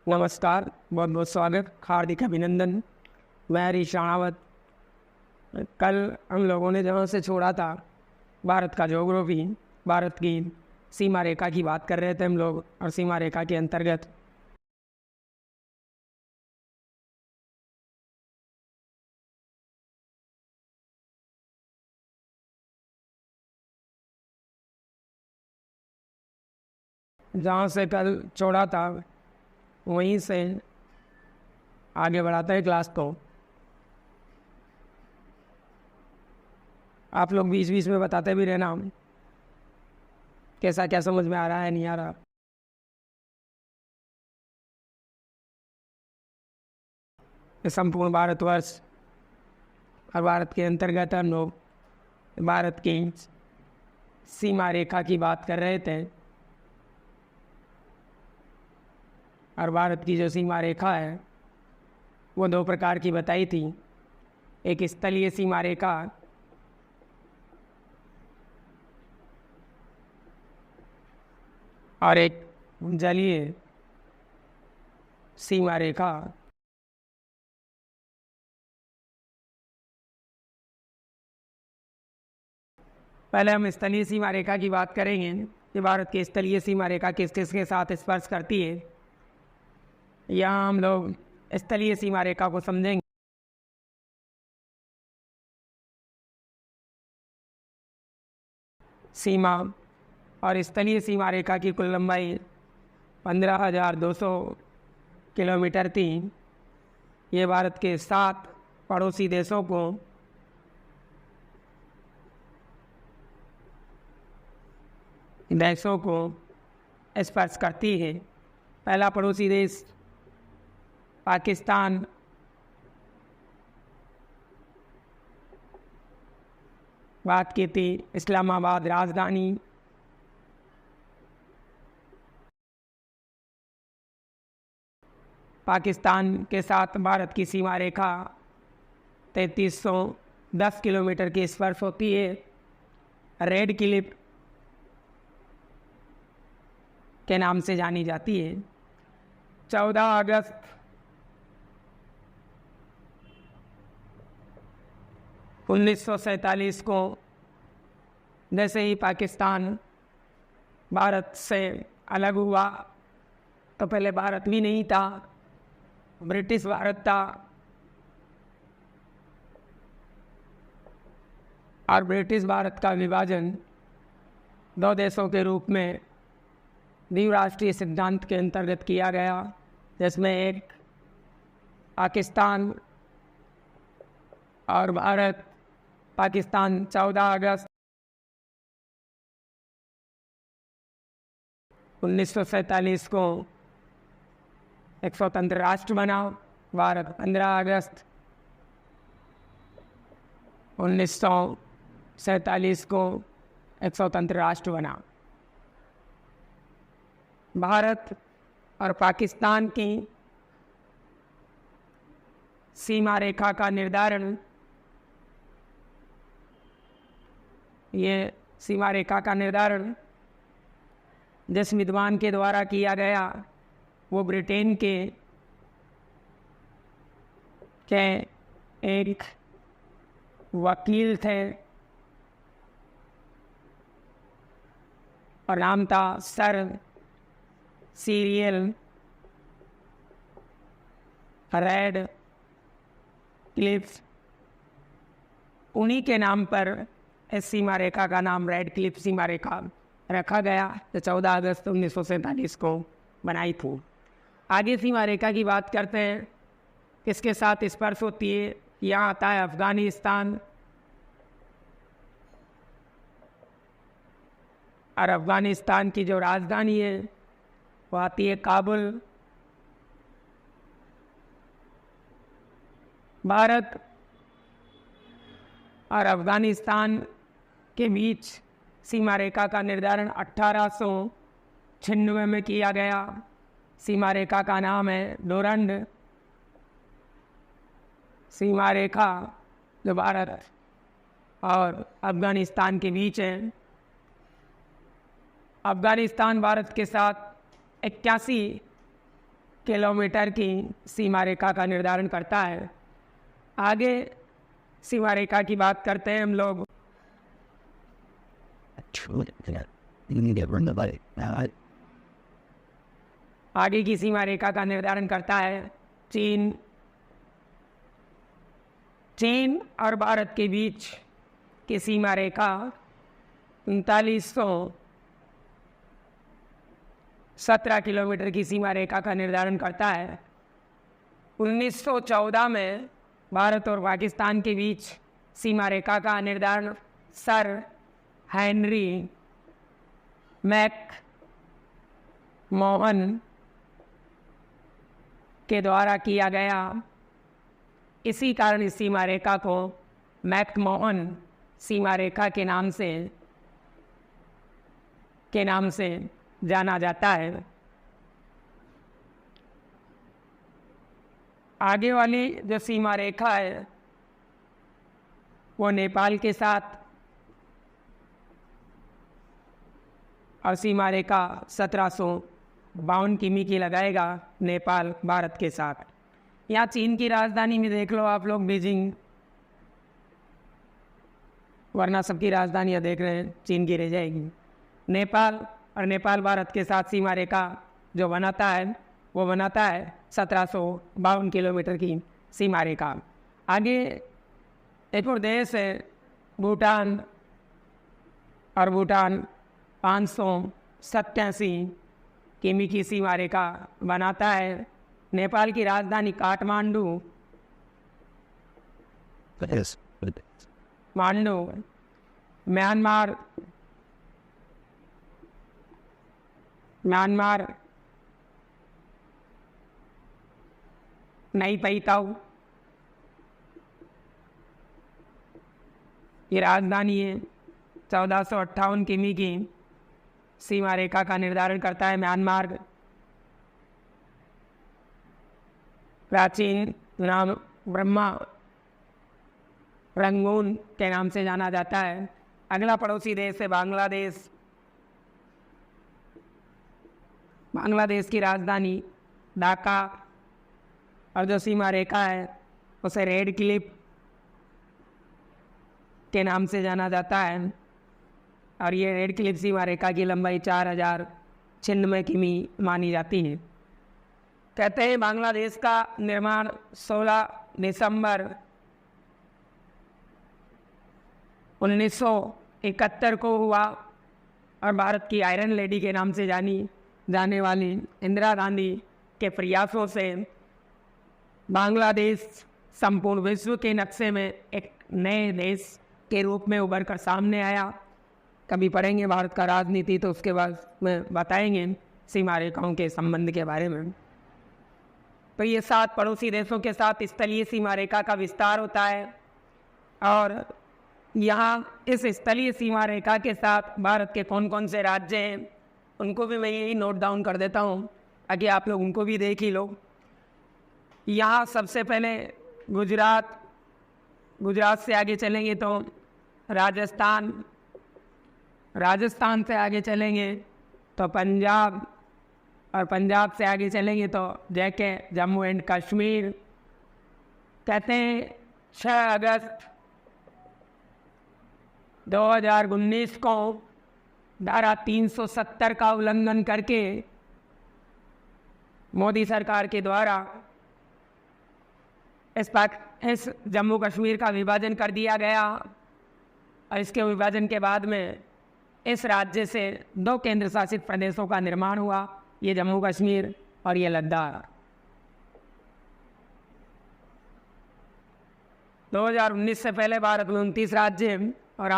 नमस्कार, बहुत बहुत स्वागत, हार्दिक अभिनंदन। मैं हरीश राणावत। कल हम लोगों ने जहाँ से छोड़ा था, भारत का ज्योग्राफी, भारत की सीमा रेखा की बात कर रहे थे हम लोग। और सीमा रेखा के अंतर्गत जहाँ से कल छोड़ा था वहीं से आगे बढ़ाते हैं क्लास को। आप लोग बीच बीच में बताते भी रहना कैसा क्या समझ में आ रहा है, नहीं आ रहा। संपूर्ण भारतवर्ष और भारत के अंतर्गत हम लोग भारत की सीमा रेखा की बात कर रहे थे। और भारत की जो सीमा रेखा है वो दो प्रकार की बताई थी। एक स्थलीय सीमा रेखा और एक जलीय सीमा रेखा। पहले हम स्थलीय सीमा रेखा की बात करेंगे कि भारत की स्थलीय सीमा रेखा किस किस के साथ स्पर्श करती है। यहाँ हम लोग स्थलीय सीमा रेखा को समझेंगे। सीमा और स्थलीय सीमा रेखा की कुल लंबाई 15,200 किलोमीटर थी। ये भारत के 7 पड़ोसी देशों को स्पर्श करती है। पहला पड़ोसी देश पाकिस्तान, बात की थी इस्लामाबाद राजधानी। पाकिस्तान के साथ भारत की सीमा रेखा 3310 किलोमीटर की स्पर्श होती है। रेड क्लिफ के नाम से जानी जाती है। 14 अगस्त 1947 को जैसे ही पाकिस्तान भारत से अलग हुआ, तो पहले भारत भी नहीं था, ब्रिटिश भारत था। और ब्रिटिश भारत का विभाजन 2 देशों के रूप में द्विराष्ट्रीय सिद्धांत के अंतर्गत किया गया, जिसमें एक पाकिस्तान और भारत। पाकिस्तान 14 अगस्त 1947 को एक स्वतंत्र राष्ट्र बना। भारत 15 अगस्त 1947 को एक स्वतंत्र राष्ट्र बना। भारत और पाकिस्तान की सीमा रेखा का निर्धारण, ये सीमा रेखा का निर्धारण जिस विद्वान के द्वारा किया गया वो ब्रिटेन के एक वकील थे और नाम था सर सीरियल रेड क्लिफ। उन्हीं के नाम पर इस सीमा रेखा का नाम रेड क्लिफ सीमा रेखा रखा गया, जो 14 अगस्त 1947 को बनाई थी। आगे सीमा रेखा की बात करते हैं, किसके साथ स्पर्श होती है। यहाँ आता है अफगानिस्तान। और अफगानिस्तान की जो राजधानी है वो आती है काबुल। भारत और अफगानिस्तान के बीच सीमा रेखा का निर्धारण 1896 में किया गया। सीमा रेखा का नाम है डोरंड सीमा रेखा, जो भारत और अफगानिस्तान के बीच है। अफगानिस्तान भारत के साथ 81 किलोमीटर की सीमा रेखा का निर्धारण करता है। आगे सीमा रेखा की बात करते हैं हम लोग। आगे की सीमा रेखा का निर्धारण करता है चीन। चीन और भारत के बीच की सीमा रेखा 3917 किलोमीटर की सीमा रेखा का निर्धारण करता है। 1914 में भारत और पाकिस्तान के बीच सीमा रेखा का निर्धारण सर हेनरी मैक मोहन के द्वारा किया गया। इसी कारण इस सीमा रेखा को मैक-मोहन सीमा रेखा के नाम से जाना जाता है। आगे वाली जो सीमा रेखा है वो नेपाल के साथ, और सीमा रेखा 1752 किमी की लगाएगा नेपाल भारत के साथ। यहाँ चीन की राजधानी में देख लो आप लोग बीजिंग, वरना सबकी राजधानियाँ देख रहे हैं चीन की रह जाएगी। नेपाल और नेपाल भारत के साथ सीमा रेखा जो बनाता है वो बनाता है 1752 किलोमीटर की सीमा रेखा। आगे एक और देश है भूटान, और भूटान 587 किमी की सीमा रेखा बनाता है। नेपाल की राजधानी काठमांडू म्यांमार नई पैताऊ ये राजधानी है। 1458 किमी की सीमा रेखा का निर्धारण करता है म्यांमार। प्राचीन नाम ब्रह्मा रंगून के नाम से जाना जाता है। अगला पड़ोसी देश है बांग्लादेश। बांग्लादेश की राजधानी ढाका, और जो सीमा रेखा है उसे रेड क्लिफ के नाम से जाना जाता है। और ये रेड क्लिफ सीमा रेखा की लंबाई 4096 किमी मानी जाती है। कहते हैं बांग्लादेश का निर्माण 16 दिसंबर 1971 को हुआ, और भारत की आयरन लेडी के नाम से जाने वाली इंदिरा गांधी के प्रयासों से बांग्लादेश संपूर्ण विश्व के नक्शे में एक नए देश के रूप में उभर कर सामने आया। कभी पढ़ेंगे भारत का राजनीति तो उसके बाद में बताएंगे सीमा रेखाओं के संबंध के बारे में। तो ये 7 पड़ोसी देशों के साथ स्थलीय सीमा रेखा का विस्तार होता है, और यहाँ इस स्थलीय सीमा रेखा के साथ भारत के कौन कौन से राज्य हैं उनको भी मैं यही नोट डाउन कर देता हूँ ताकि आप लोग उनको भी देख ही लो। यहाँ सबसे पहले गुजरात से आगे चलेंगे तो राजस्थान से आगे चलेंगे तो पंजाब, और पंजाब से आगे चलेंगे तो जैके जम्मू एंड कश्मीर। कहते हैं 6 अगस्त 2019 को धारा 370 का उल्लंघन करके मोदी सरकार के द्वारा इस जम्मू कश्मीर का विभाजन कर दिया गया, और इसके विभाजन के बाद में इस राज्य से 2 केंद्र शासित प्रदेशों का निर्माण हुआ, ये जम्मू कश्मीर और ये लद्दाख। 2019 से पहले भारत में 29 राज्य और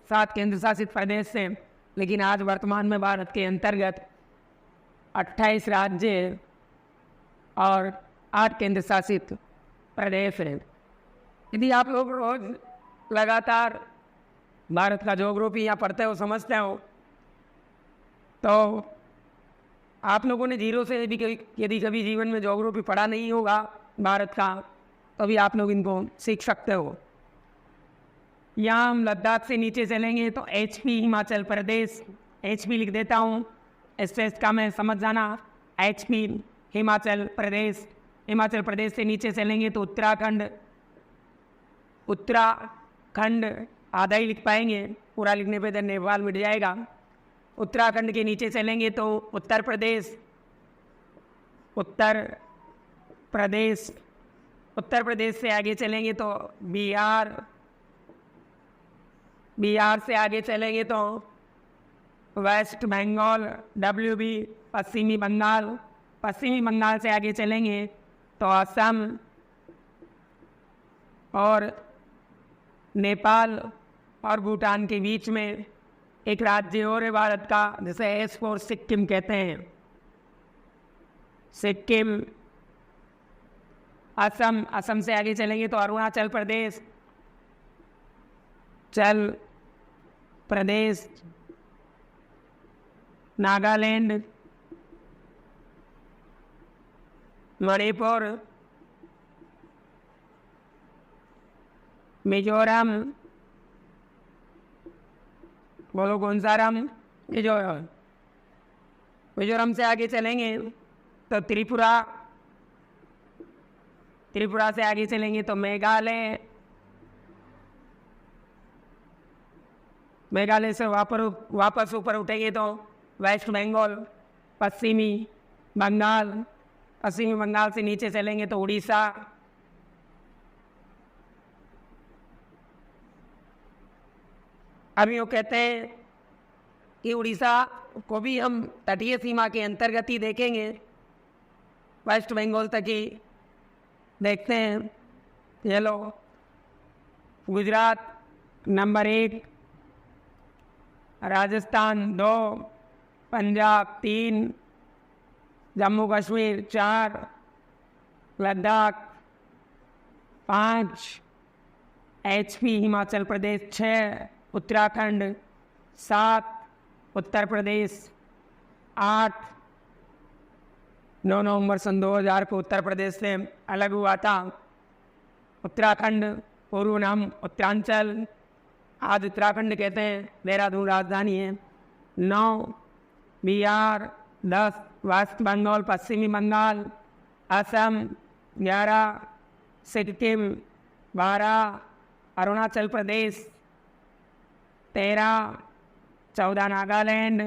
7 केंद्र शासित प्रदेश थे, लेकिन आज वर्तमान में भारत के अंतर्गत 28 राज्य और 8 केंद्र शासित प्रदेश है। यदि आप लोग रोज लगातार भारत का ज्योग्राफी यहाँ पढ़ते हो, समझते हो, तो आप लोगों ने जीरो से यदि कभी जीवन में ज्योग्राफी पढ़ा नहीं होगा भारत का, तो भी आप लोग इनको सीख सकते हो। यहाँ हम लद्दाख से नीचे चलेंगे तो HP हिमाचल प्रदेश, HP लिख देता हूँ, स्पेस का मैं समझ जाना। HP हिमाचल प्रदेश, हिमाचल प्रदेश से नीचे चलेंगे तो उत्तराखंड, उत्तराखंड आधा ही लिख पाएंगे, पूरा लिखने पे तो नेपाल मिट जाएगा। उत्तराखंड के नीचे चलेंगे तो उत्तर प्रदेश, उत्तर प्रदेश, उत्तर प्रदेश से आगे चलेंगे तो बिहार, बिहार से आगे चलेंगे तो वेस्ट बंगाल, WB, पश्चिमी बंगाल, पश्चिमी बंगाल से आगे चलेंगे तो असम और नेपाल और भूटान के बीच में एक राज्य और है भारत का, जिसे एस फॉर सिक्किम कहते हैं, सिक्किम। असम, असम से आगे चलेंगे तो अरुणाचल प्रदेश, चल प्रदेश, नागालैंड, मणिपुर, मिजोरम, बोलो कौन सा राम, मिजोरम। मिजोरम से आगे चलेंगे तो त्रिपुरा, त्रिपुरा से आगे चलेंगे तो मेघालय, मेघालय से वापस ऊपर उठेंगे तो वेस्ट बंगाल, पश्चिमी बंगाल, पश्चिमी बंगाल से नीचे चलेंगे तो उड़ीसा, अभी वो कहते हैं कि उड़ीसा को भी हम तटीय सीमा के अंतर्गत ही देखेंगे, वेस्ट बंगाल तक ही देखते हैं। ये लो, गुजरात नंबर 1, राजस्थान 2, पंजाब 3, जम्मू कश्मीर 4, लद्दाख 5, HP हिमाचल प्रदेश 6, उत्तराखंड 7, उत्तर प्रदेश 8। 9 नवंबर सन 2000 को उत्तर प्रदेश से अलग हुआ था। उत्तराखंड पूर्व नाम उत्तरांचल, आज उत्तराखंड कहते हैं, देहरादून राजधानी है। 9 बिहार, 10 वेस्ट बंगाल पश्चिमी बंगाल, असम 11, सिक्किम 12, अरुणाचल प्रदेश 13, 14 नागालैंड,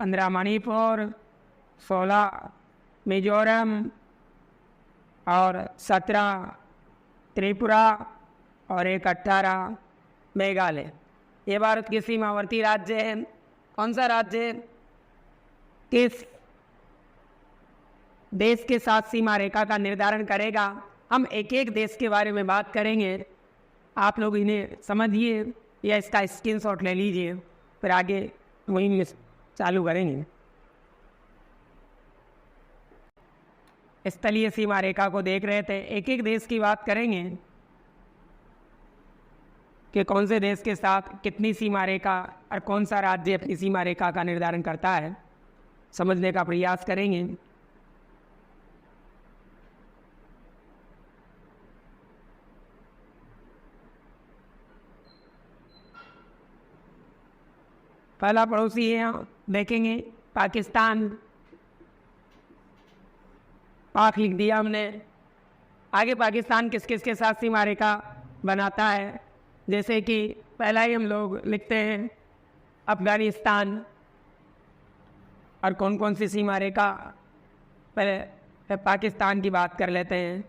15 मणिपुर, 16 मिजोरम और 17 त्रिपुरा और 18 मेघालय। ये भारत के सीमावर्ती राज्य है। कौन सा राज्य है? किस देश के साथ सीमा रेखा का निर्धारण करेगा? हम एक एक देश के बारे में बात करेंगे, आप लोग इन्हें समझिए या इसका स्क्रीनशॉट ले लीजिए, फिर आगे मुहिम चालू करेंगे। स्थलीय सीमा रेखा को देख रहे थे, एक एक देश की बात करेंगे कि कौन से देश के साथ कितनी सीमा रेखा और कौन सा राज्य अपनी सीमा रेखा का निर्धारण करता है, समझने का प्रयास करेंगे। पहला पड़ोसी है, देखेंगे पाकिस्तान, पाक लिख दिया हमने। आगे पाकिस्तान किस किस के साथ सीमा रेखा बनाता है, जैसे कि पहला ही हम लोग लिखते हैं अफगानिस्तान। और कौन कौन सी सीमा रेखा, पहले पाकिस्तान की बात कर लेते हैं।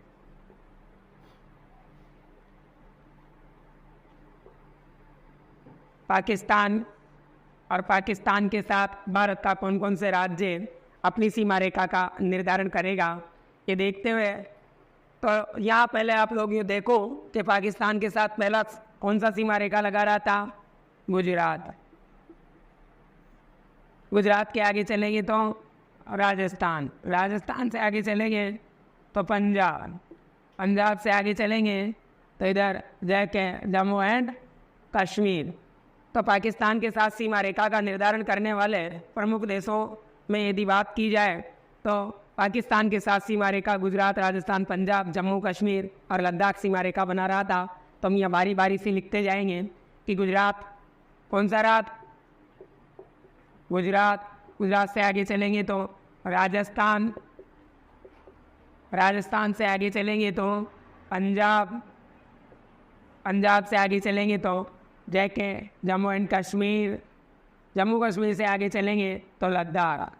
पाकिस्तान और पाकिस्तान के साथ भारत का कौन कौन से राज्य अपनी सीमा रेखा का निर्धारण करेगा, ये देखते हुए तो यहाँ पहले आप लोग ये देखो कि पाकिस्तान के साथ पहला कौन सा सीमा रेखा लगा रहा था? गुजरात। गुजरात के आगे चलेंगे तो राजस्थान, राजस्थान से आगे चलेंगे तो पंजाब, पंजाब से आगे चलेंगे तो इधर जम्मू एंड कश्मीर। तो पाकिस्तान के साथ सीमा रेखा का निर्धारण करने वाले प्रमुख देशों में यदि बात की जाए तो पाकिस्तान के साथ सीमा रेखा गुजरात, राजस्थान, पंजाब, जम्मू कश्मीर और लद्दाख सीमा रेखा बना रहा था। तो हम यहाँ बारी बारी से लिखते जाएंगे कि गुजरात कौन सा रहा? गुजरात। गुजरात से आगे चलेंगे तो राजस्थान, राजस्थान से आगे चलेंगे तो पंजाब, पंजाब से आगे चलेंगे तो जैके जम्मू एंड कश्मीर, जम्मू कश्मीर से आगे चलेंगे तो लद्दाख।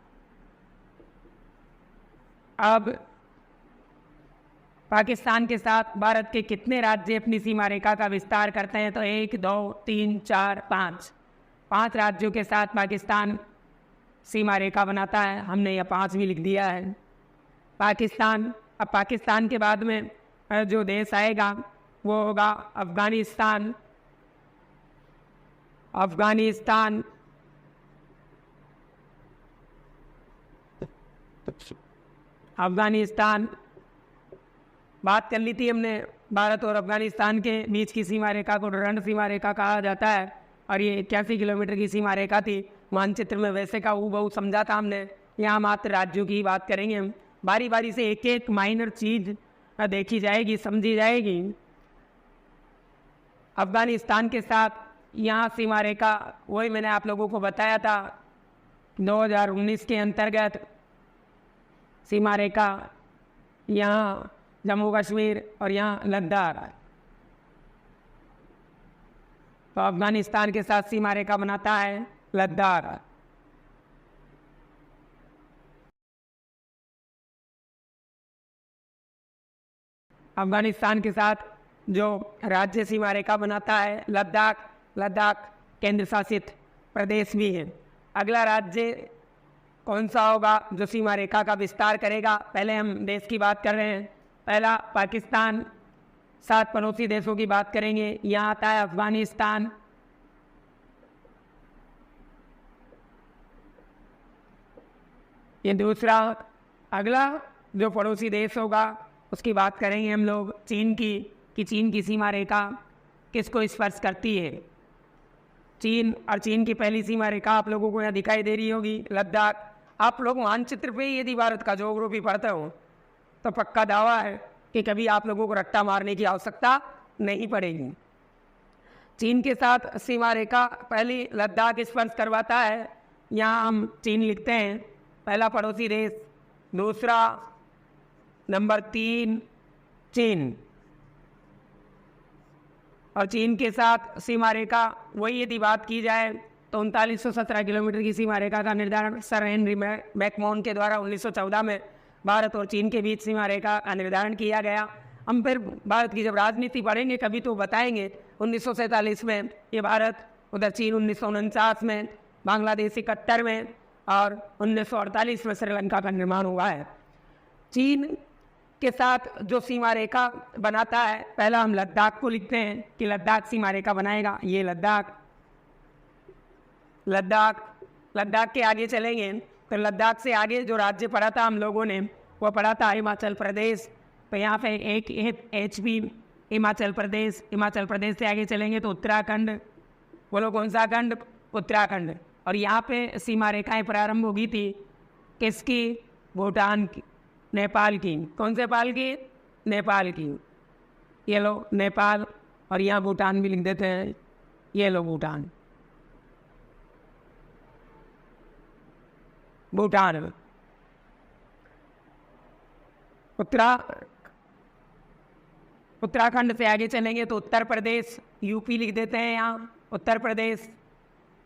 अब पाकिस्तान के साथ भारत के कितने राज्य अपनी सीमा रेखा का विस्तार करते हैं? तो 1, 2, 3, 4, 5, 5 राज्यों के साथ पाकिस्तान सीमा रेखा बनाता है। हमने यह 5 भी लिख दिया है। पाकिस्तान, अब पाकिस्तान के बाद में जो देश आएगा वो होगा अफगानिस्तान। अफगानिस्तान, अफगानिस्तान बात कर ली थी हमने। भारत और अफगानिस्तान के बीच की सीमा रेखा को रण सीमा रेखा कहा जाता है और ये 81 किलोमीटर की सीमा रेखा थी। मानचित्र में वैसे का हूबहू समझा था हमने। यहाँ मात्र राज्यों की बात करेंगे हम। बारी बारी से एक एक माइनर चीज देखी जाएगी, समझी जाएगी। अफगानिस्तान के साथ यहाँ सीमा रेखा वही मैंने आप लोगों को बताया था 2019 के अंतर्गत सीमा रेखा यहाँ जम्मू कश्मीर और यहाँ लद्दाख। तो अफगानिस्तान के साथ सीमा रेखा बनाता है लद्दाख। अफगानिस्तान के साथ जो राज्य सीमा रेखा बनाता है लद्दाख, लद्दाख केंद्र शासित प्रदेश भी है। अगला राज्य कौन सा होगा जो सीमा रेखा का विस्तार करेगा? पहले हम देश की बात कर रहे हैं। पहला पाकिस्तान, 7 पड़ोसी देशों की बात करेंगे। यहाँ आता है अफगानिस्तान, ये दूसरा। अगला जो पड़ोसी देश होगा उसकी बात करेंगे हम लोग चीन की, कि चीन की सीमा रेखा किसको स्पर्श करती है। चीन, और चीन की पहली सीमा रेखा आप लोगों को यहाँ दिखाई दे रही होगी लद्दाख। आप लोग मानचित्र पे यदि भारत का ज्योग्राफी पढ़ते हो तो पक्का दावा है कि कभी आप लोगों को रट्टा मारने की आवश्यकता नहीं पड़ेगी। चीन के साथ सीमा रेखा पहली लद्दाख स्पर्श करवाता है। यहाँ हम चीन लिखते हैं, पहला पड़ोसी देश। दूसरा, नंबर 3 चीन, और चीन के साथ सीमा रेखा वही यदि बात की जाए तो 3917 किलोमीटर की सीमा रेखा का निर्धारण सर हेनरी मैकमोहन के द्वारा 1914 में भारत और चीन के बीच सीमा रेखा का निर्धारण किया गया। हम फिर भारत की जब राजनीति पढ़ेंगे कभी तो बताएंगे। 1947 में ये भारत, उधर चीन 1949 में, बांग्लादेश 71 में और 1948 में श्रीलंका का निर्माण हुआ है। चीन के साथ जो सीमा रेखा बनाता है, पहला हम लद्दाख को लिखते हैं कि लद्दाख सीमा रेखा बनाएगा। ये लद्दाख, लद्दाख, लद्दाख के आगे चलेंगे तो लद्दाख से आगे जो राज्य पढ़ा था हम लोगों ने वो पढ़ा था हिमाचल प्रदेश। तो यहाँ पे एक HP हिमाचल प्रदेश। हिमाचल प्रदेश से आगे चलेंगे तो उत्तराखंड। बोलो कौन सा खंड? उत्तराखंड। और यहाँ पे सीमा रेखाएं प्रारंभ होगी थी किसकी? भूटान की, नेपाल की। कौन से पाल की? नेपाल की। ये लो नेपाल, और यहाँ भूटान भी लिख देते हैं। ये लो भूटान, भूटान। उत्तराखंड से आगे चलेंगे तो उत्तर प्रदेश, यूपी लिख देते हैं यहाँ, उत्तर प्रदेश।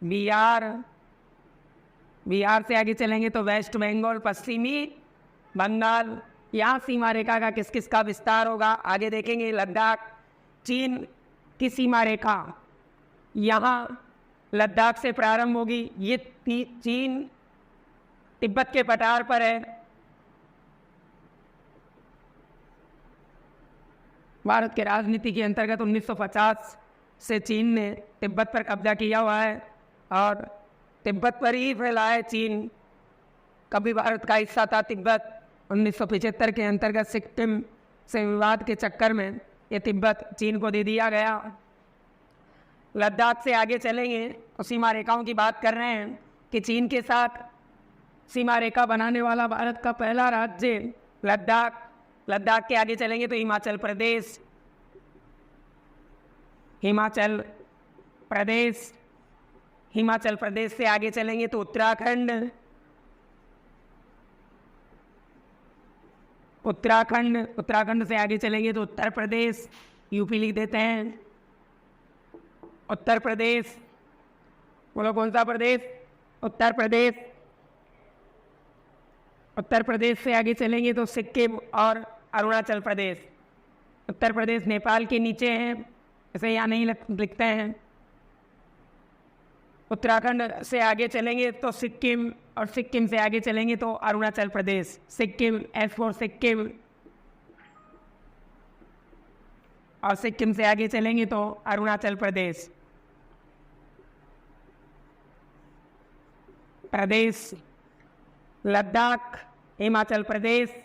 बिहार, बिहार से आगे चलेंगे तो वेस्ट बंगाल, पश्चिमी बंगाल। यहाँ सीमा रेखा का किस किस का विस्तार होगा आगे देखेंगे। लद्दाख, चीन की सीमा रेखा यहाँ लद्दाख से प्रारंभ होगी। ये चीन तिब्बत के पठार पर है। भारत के राजनीति के अंतर्गत 1950 से चीन ने तिब्बत पर कब्जा किया हुआ है और तिब्बत पर ही फैला है चीन। कभी भारत का हिस्सा था तिब्बत। 1975 के अंतर्गत सिक्किम से विवाद के चक्कर में ये तिब्बत चीन को दे दिया गया। लद्दाख से आगे चलेंगे और सीमा रेखाओं की बात कर रहे हैं कि चीन के साथ सीमा रेखा बनाने वाला भारत का पहला राज्य लद्दाख। लद्दाख के आगे चलेंगे तो हिमाचल प्रदेश, हिमाचल प्रदेश। हिमाचल प्रदेश से आगे चलेंगे तो उत्तराखंड, उत्तराखंड, उत्तराखंड से आगे चलेंगे तो उत्तर प्रदेश, यूपी लिख देते हैं। उत्तर प्रदेश, बोलो कौन सा प्रदेश? उत्तर प्रदेश। उत्तर प्रदेश से आगे चलेंगे तो सिक्किम और अरुणाचल प्रदेश। उत्तर प्रदेश नेपाल के नीचे है, इसे यहाँ नहीं लिखते हैं। उत्तराखंड से आगे चलेंगे तो सिक्किम, और सिक्किम से आगे चलेंगे तो अरुणाचल प्रदेश। Sikkim, S for Sikkim. और सिक्किम से आगे चलेंगे तो अरुणाचल प्रदेश। प्रदेश, लद्दाख, हिमाचल प्रदेश,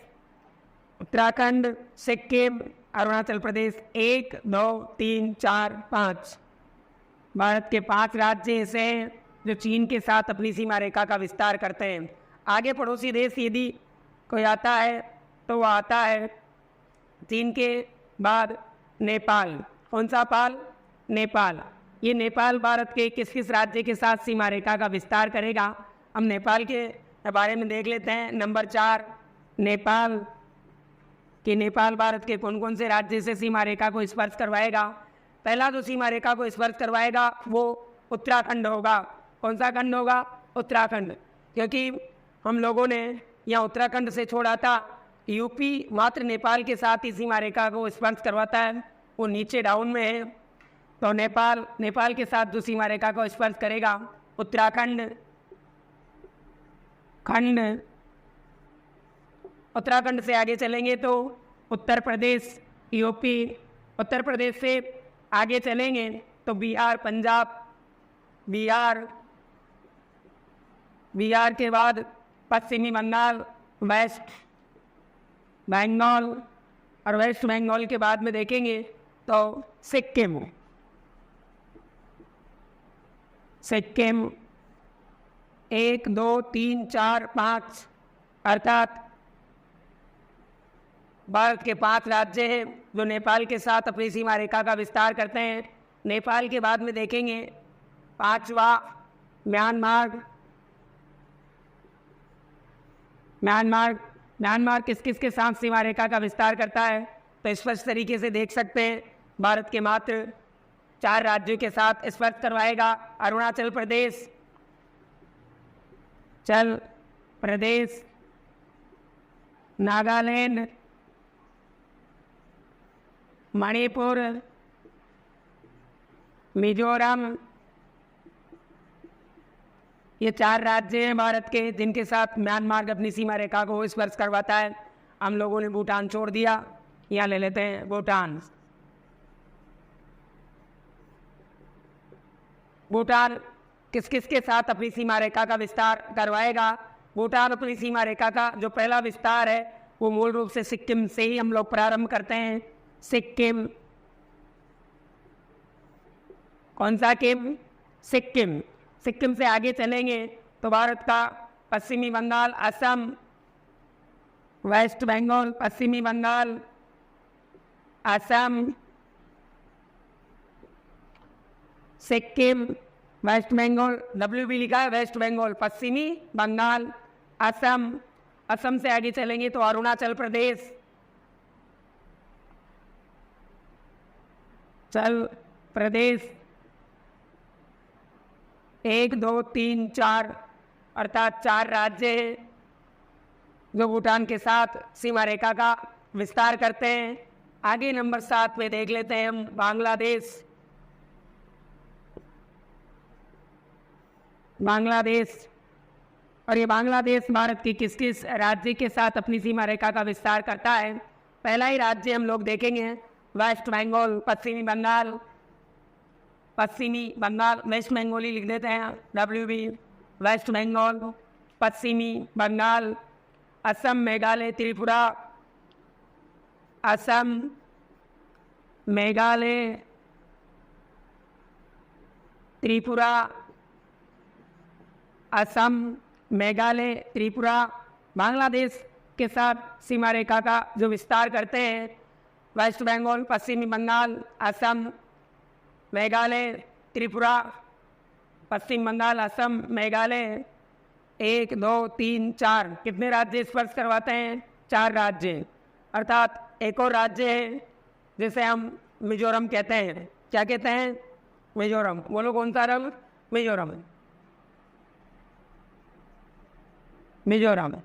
उत्तराखंड, सिक्किम, अरुणाचल प्रदेश। 1, 2, 3, 4, 5 भारत के 5 राज्य ऐसे हैं जो चीन के साथ अपनी सीमा रेखा का विस्तार करते हैं। आगे पड़ोसी देश यदि कोई आता है तो वह आता है चीन के बाद नेपाल। कौन सा पाल? नेपाल। ये नेपाल भारत के किस किस राज्य के साथ सीमा रेखा का विस्तार करेगा, हम नेपाल के बारे में देख लेते हैं। नंबर 4, नेपाल। कि नेपाल भारत के कौन कौन से राज्य से सीमा रेखा को स्पर्श करवाएगा। पहला जो सीमा रेखा को स्पर्श करवाएगा वो उत्तराखंड होगा। कौन सा खंड होगा? उत्तराखंड। क्योंकि हम लोगों ने यहाँ उत्तराखंड से छोड़ा था, यूपी मात्र नेपाल के साथ ही सीमा रेखा को स्पर्श करवाता है, वो नीचे डाउन में है। तो नेपाल के साथ जो सीमा रेखा को स्पर्श करेगा उत्तराखंड खंड। उत्तराखंड से आगे चलेंगे तो उत्तर प्रदेश, यूपी। उत्तर प्रदेश से आगे चलेंगे तो बिहार, पंजाब, बिहार के बाद पश्चिमी बंगाल, वेस्ट बंगाल, और वेस्ट बंगाल के बाद में देखेंगे तो सिक्किम। 1, 2, 3, 4, 5 अर्थात भारत के 5 राज्य हैं जो नेपाल के साथ अपनी सीमा रेखा का विस्तार करते हैं। नेपाल के बाद में देखेंगे 5वां म्यांमार किस किस के साथ सीमा रेखा का विस्तार करता है तो स्पष्ट तरीके से देख सकते हैं। भारत के मात्र 4 राज्यों के साथ स्पर्श करवाएगा। अरुणाचल प्रदेश, नागालैंड, मणिपुर, मिजोरम, ये 4 राज्य हैं भारत के जिनके साथ म्यांमार अपनी सीमा रेखा को स्पर्श करवाता है। हम लोगों ने भूटान छोड़ दिया, यहाँ ले लेते हैं भूटान। भूटान किस किस के साथ अपनी सीमा रेखा का विस्तार करवाएगा। भूटान अपनी सीमा रेखा का जो पहला विस्तार है वो मूल रूप से सिक्किम से ही हम लोग प्रारंभ करते हैं। सिक्किम, कौन सा किम? सिक्किम। सिक्किम से आगे चलेंगे तो भारत का पश्चिमी बंगाल, असम, वेस्ट बंगाल, पश्चिमी बंगाल, असम, सिक्किम, वेस्ट बंगाल, WB लिखा है, वेस्ट बंगाल, पश्चिमी बंगाल, असम। असम से आगे चलेंगे तो अरुणाचल प्रदेश, प्रदेश। 1, 2, 3, 4 अर्थात 4 राज्य हैं जो भूटान के साथ सीमा रेखा का विस्तार करते हैं। आगे नंबर 7 पे देख लेते हैं हम बांग्लादेश। और ये बांग्लादेश भारत के किस किस राज्य के साथ अपनी सीमा रेखा का विस्तार करता है। पहला ही राज्य हम लोग देखेंगे वेस्ट बंगाल, पश्चिमी बंगाल, वेस्ट बंगाली लिख देते हैं, WB, वेस्ट बंगाल, पश्चिमी बंगाल, असम, मेघालय, त्रिपुरा, असम, मेघालय, त्रिपुरा, असम, मेघालय, त्रिपुरा बांग्लादेश के साथ सीमा रेखा का जो विस्तार करते हैं। वेस्ट बंगाल, पश्चिमी बंगाल, असम, मेघालय, त्रिपुरा, पश्चिम बंगाल, असम, मेघालय। 1, 2, 3, 4 कितने राज्य स्पर्श करवाते हैं? 4 राज्य। अर्थात एक और राज्य है जिसे हम मिजोरम कहते हैं। क्या कहते हैं? मिजोरम। बोलो कौन सा रंग? मिजोरम। मिजोरम।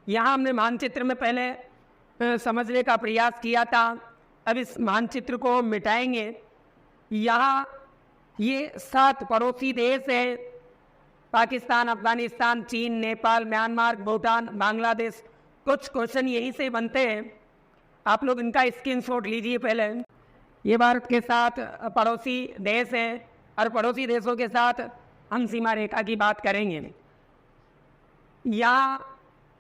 यहाँ हमने मानचित्र में पहले समझने का प्रयास किया था। अब इस मानचित्र को मिटाएंगे। यहाँ ये 7 पड़ोसी देश हैं, पाकिस्तान, अफगानिस्तान, चीन, नेपाल, म्यांमार, भूटान, बांग्लादेश। कुछ क्वेश्चन यहीं से बनते हैं, आप लोग इनका स्क्रीनशॉट लीजिए। पहले ये भारत के 7 पड़ोसी देश हैं और पड़ोसी देशों के साथ हम सीमा रेखा की बात करेंगे। यहाँ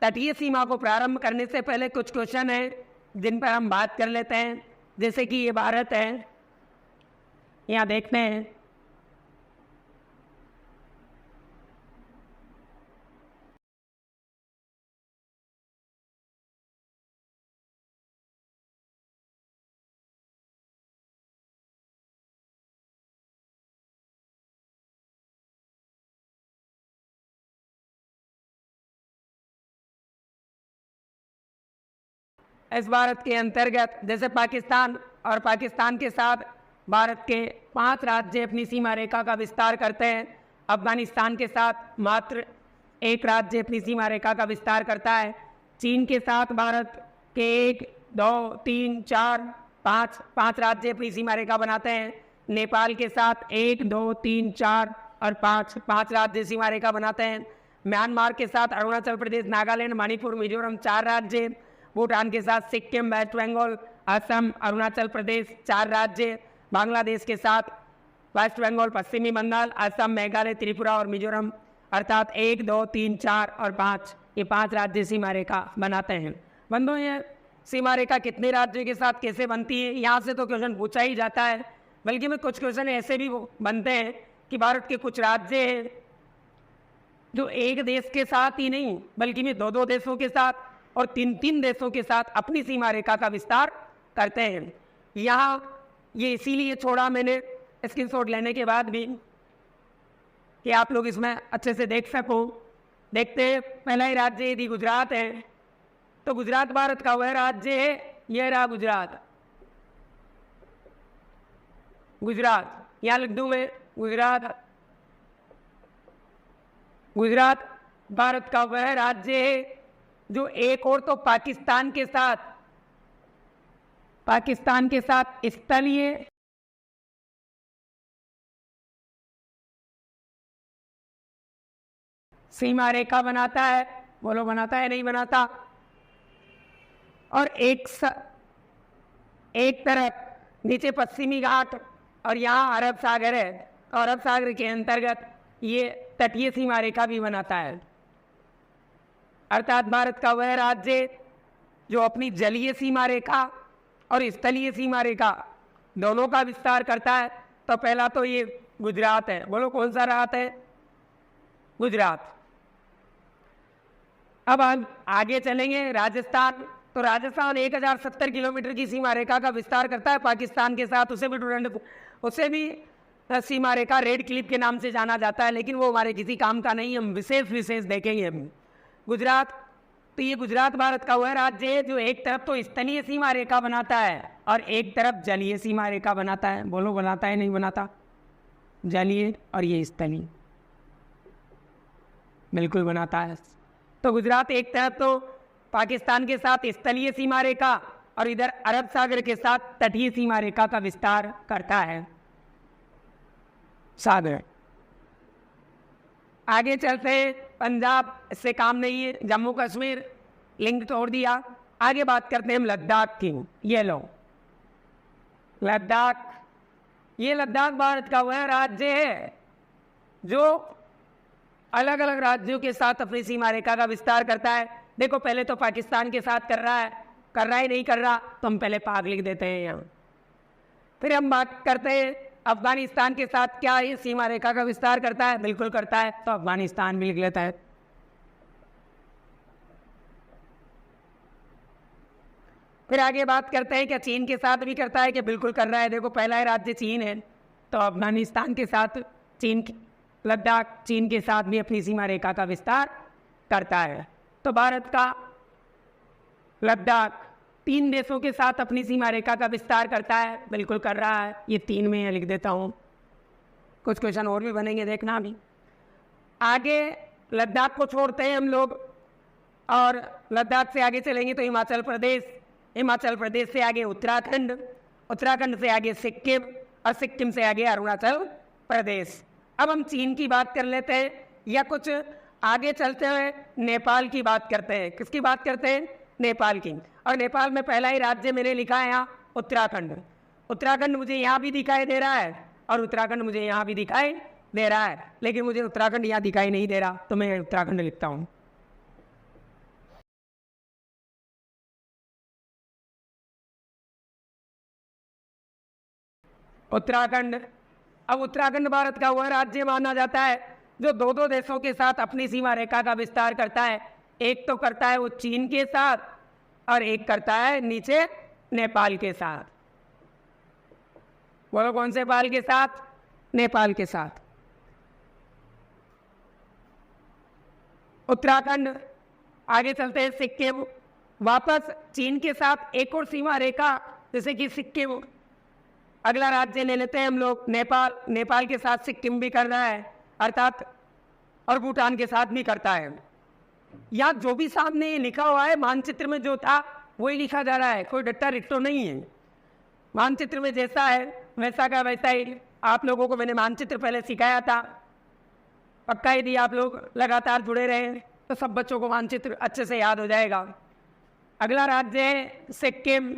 तटीय सीमा को प्रारंभ करने से पहले कुछ क्वेश्चन हैं जिन पर हम बात कर लेते हैं। जैसे कि ये भारत है, यहाँ देखते हैं इस भारत के अंतर्गत जैसे पाकिस्तान और पाकिस्तान के साथ भारत के 5 राज्य अपनी सीमा रेखा का विस्तार करते हैं। अफगानिस्तान के साथ मात्र 1 राज्य अपनी सीमा रेखा का विस्तार करता है। चीन के साथ भारत के 1, 2, 3, 4, 5 राज्य अपनी सीमा रेखा बनाते हैं। नेपाल के साथ 1, 2, 3, 4 और 5 राज्य सीमा रेखा बनाते हैं। म्यांमार के साथ अरुणाचल प्रदेश, नागालैंड, मणिपुर, मिजोरम 4 राज्य। भूटान के साथ सिक्किम, वेस्ट बंगाल, असम, अरुणाचल प्रदेश 4 राज्य। बांग्लादेश के साथ वेस्ट बंगाल, पश्चिमी बंगाल, असम, मेघालय, त्रिपुरा और मिजोरम, अर्थात 1, 2, 3, 4 और 5, ये 5 राज्य सीमा रेखा बनाते हैं। बंधुओं, ये सीमा रेखा कितने राज्यों के साथ कैसे बनती है, यहाँ से तो क्वेश्चन पूछा ही जाता है। बल्कि में कुछ क्वेश्चन ऐसे भी बनते हैं कि भारत के कुछ राज्य हैं जो एक देश के साथ ही नहीं बल्कि में 2-2 देशों के साथ और 3-3 देशों के साथ अपनी सीमा रेखा का विस्तार करते हैं। यहाँ ये इसीलिए छोड़ा मैंने स्क्रीनशॉट लेने के बाद भी कि आप लोग इसमें अच्छे से देख सको। देखते हैं, पहला ही राज्य यदि गुजरात है तो गुजरात भारत का वह राज्य है, यह रहा गुजरात। गुजरात यहाँ लिख दूं मैं, गुजरात। गुजरात भारत का वह राज्य है जो एक और तो पाकिस्तान के साथ स्थलीय सीमा रेखा बनाता है। बोलो बनाता है नहीं बनाता? और एक तरफ नीचे पश्चिमी घाट और यहाँ अरब सागर है, और अरब सागर के अंतर्गत ये तटीय सीमा रेखा भी बनाता है। अर्थात भारत का वह राज्य जो अपनी जलीय सीमा रेखा और स्थलीय सीमा रेखा दोनों का विस्तार करता है। तो पहला तो ये गुजरात है। बोलो कौन सा राज्य है? गुजरात। अब हम आगे चलेंगे, राजस्थान। तो राजस्थान 1070 किलोमीटर की सीमा रेखा का विस्तार करता है पाकिस्तान के साथ। उसे भी सीमा रेखा रेड क्लिफ के नाम से जाना जाता है, लेकिन वो हमारे किसी काम का नहीं, हम विशेष देखेंगे हम। गुजरात, तो ये गुजरात भारत का वह राज्य है जो एक तरफ तो स्थलीय सीमा रेखा बनाता है और एक तरफ जलीय सीमा रेखा बनाता है। बोलो बनाता है नहीं बनाता? जलीय और ये स्थलीय, बिल्कुल बनाता है। तो गुजरात एक तरफ तो पाकिस्तान के साथ स्थलीय सीमा रेखा और इधर अरब सागर के साथ तटीय सीमा रेखा का विस्तार करता है। सागर। आगे चलते हैं, पंजाब इससे काम नहीं है, जम्मू कश्मीर लिंक तोड़ दिया। आगे बात करते हैं हम लद्दाख की। ये लो लद्दाख, ये लद्दाख भारत का वह राज्य है जो अलग अलग राज्यों के साथ अपनी सीमा रेखा का विस्तार करता है। देखो, पहले तो पाकिस्तान के साथ कर रहा है नहीं कर रहा, तो हम पहले पाक लिख देते हैं यहाँ। फिर हम बात करते हैं अफगानिस्तान के साथ क्या ये सीमा रेखा का विस्तार करता है? बिल्कुल करता है, तो अफगानिस्तान भी लिख लेता है। फिर आगे बात करते हैं क्या चीन के साथ भी करता है? कि बिल्कुल कर रहा है। देखो, पहला ही राज्य चीन है, तो अफगानिस्तान के साथ लद्दाख चीन के साथ भी अपनी सीमा रेखा का विस्तार करता है। तो भारत का लद्दाख 3 देशों के साथ अपनी सीमा रेखा का विस्तार करता है, बिल्कुल कर रहा है। ये 3 में लिख देता हूँ, कुछ क्वेश्चन और भी बनेंगे, देखना अभी। आगे लद्दाख को छोड़ते हैं हम लोग और लद्दाख से आगे चलेंगे तो हिमाचल प्रदेश, हिमाचल प्रदेश से आगे उत्तराखंड, उत्तराखंड से आगे सिक्किम और सिक्किम से आगे अरुणाचल प्रदेश। अब हम चीन की बात कर लेते हैं या कुछ आगे चलते हुए नेपाल की बात करते हैं। किसकी बात करते हैं? नेपाल की। और नेपाल में पहला ही राज्य मैंने लिखा है यहाँ उत्तराखंड। उत्तराखंड मुझे यहाँ भी दिखाई दे रहा है और उत्तराखंड मुझे यहाँ भी दिखाई दे रहा है, लेकिन मुझे उत्तराखंड यहाँ दिखाई नहीं दे रहा, तो मैं उत्तराखंड लिखता हूँ। उत्तराखंड। अब उत्तराखंड भारत का वह राज्य माना जाता है जो 2-2 देशों के साथ अपनी सीमा रेखा का विस्तार करता है। एक तो करता है वो चीन के साथ और एक करता है नीचे नेपाल के साथ। बोलो कौन से नेपाल के साथ? नेपाल के साथ। उत्तराखंड। आगे चलते हैं सिक्किम। वापस चीन के साथ एक और सीमा रेखा, जैसे कि सिक्किम। अगला राज्य ले लेते हैं हम लोग नेपाल। नेपाल के साथ सिक्किम भी कर रहा है अर्थात, और भूटान के साथ भी करता है। यहाँ जो भी सामने लिखा हुआ है मानचित्र में जो था वही लिखा जा रहा है, कोई डट्टा रिट्टो नहीं है। मानचित्र में जैसा है वैसा का वैसा ही। आप लोगों को मैंने मानचित्र पहले सिखाया था, पक्का यदि आप लोग लगातार जुड़े रहे तो सब बच्चों को मानचित्र अच्छे से याद हो जाएगा। अगला राज्य है सिक्किम,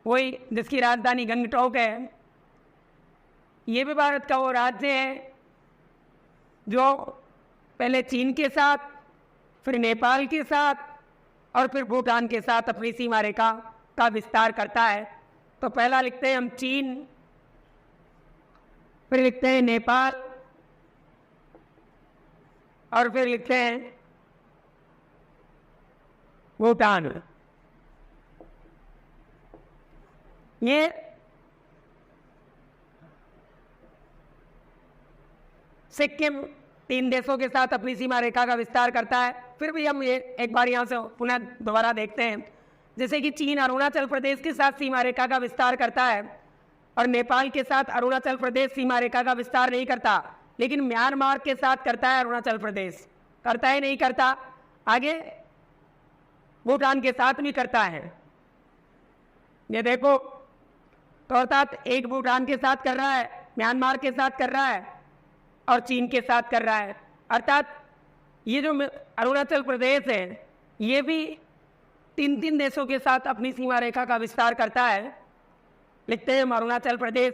वही जिसकी राजधानी गंगटोक है। ये भी भारत का वो राज्य है जो पहले चीन के साथ, फिर नेपाल के साथ और फिर भूटान के साथ अपनी सीमा रेखा का विस्तार करता है। तो पहला लिखते हैं हम चीन, फिर लिखते हैं नेपाल और फिर लिखते हैं भूटान। ये सिक्किम 3 देशों के साथ अपनी सीमा रेखा का विस्तार करता है। फिर भी हम ये एक बार यहाँ से पुनः दोबारा देखते हैं, जैसे कि चीन अरुणाचल प्रदेश के साथ सीमा रेखा का विस्तार करता है और नेपाल के साथ अरुणाचल प्रदेश सीमा रेखा का विस्तार नहीं करता, लेकिन म्यांमार के साथ करता है अरुणाचल प्रदेश। करता है नहीं करता? आगे भूटान के साथ भी करता है। ये देखो, तो अर्थात एक भूटान के साथ कर रहा है, म्यांमार के साथ कर रहा है और चीन के साथ कर रहा है। अर्थात ये जो अरुणाचल प्रदेश है ये भी 3-3 देशों के साथ अपनी सीमा रेखा का विस्तार करता है। लिखते हैं हम अरुणाचल प्रदेश,